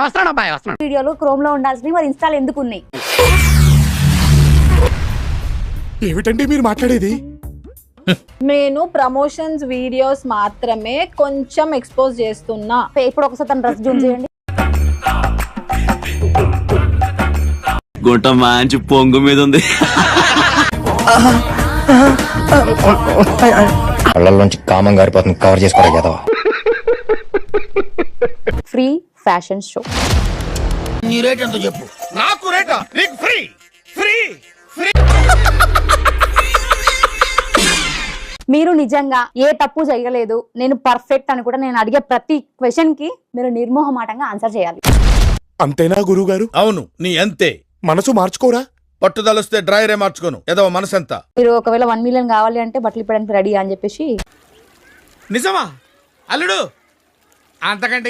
వస్తున్నాను అబ్బాయి వస్తున్నాను. వీడియోలు క్రోమ్ లో ఉండాల్సినవి మరి ఇన్స్టాల్ ఎందుకు ఉన్నాయి? ఏమిటండి మీరు మాట్లాడేది? నేను ప్రమోషన్స్ వీడియోస్ మాత్రమే కొంచెం ఎక్స్పోజ్ చేస్తున్నా. ఇప్పుడు ఒకసారి తన డ్రెస్ జూమ్ చేయండి. గుంట మంచి పొంగు మీద ఉంది. కళ్ళల్లోంచి కామం గారిపోతుంది, కవర్ చేసుకోరా కదా. Free fashion show. నీ రేట్ ఎంత చెప్పు. నాకు రేటా? నీకు ఫ్రీ ఫ్రీ ఫ్రీ. మీరు నిజంగా ఏ తప్పు చేయలేదు, నేను పర్ఫెక్ట్ అని కూడా నేను అడిగే ప్రతి క్వశ్చన్ కి మీరు నిర్మోహమాటంగా ఆన్సర్ చేయాలి. అంతేనా గురువు గారు? అవును, నీ అంతే. మనసు మార్చుకోరా? పట్టుదలొస్తే డ్రైరే మార్చుకోను. ఏదో మనసు ఎంత. మీరు ఒకవేళ 1 మిలియన్ కావాలి అంటే బట్టలు ఇప్పడానికి రెడీ అని చెప్పేసి. నిజమా అల్లుడు? అంతకంటే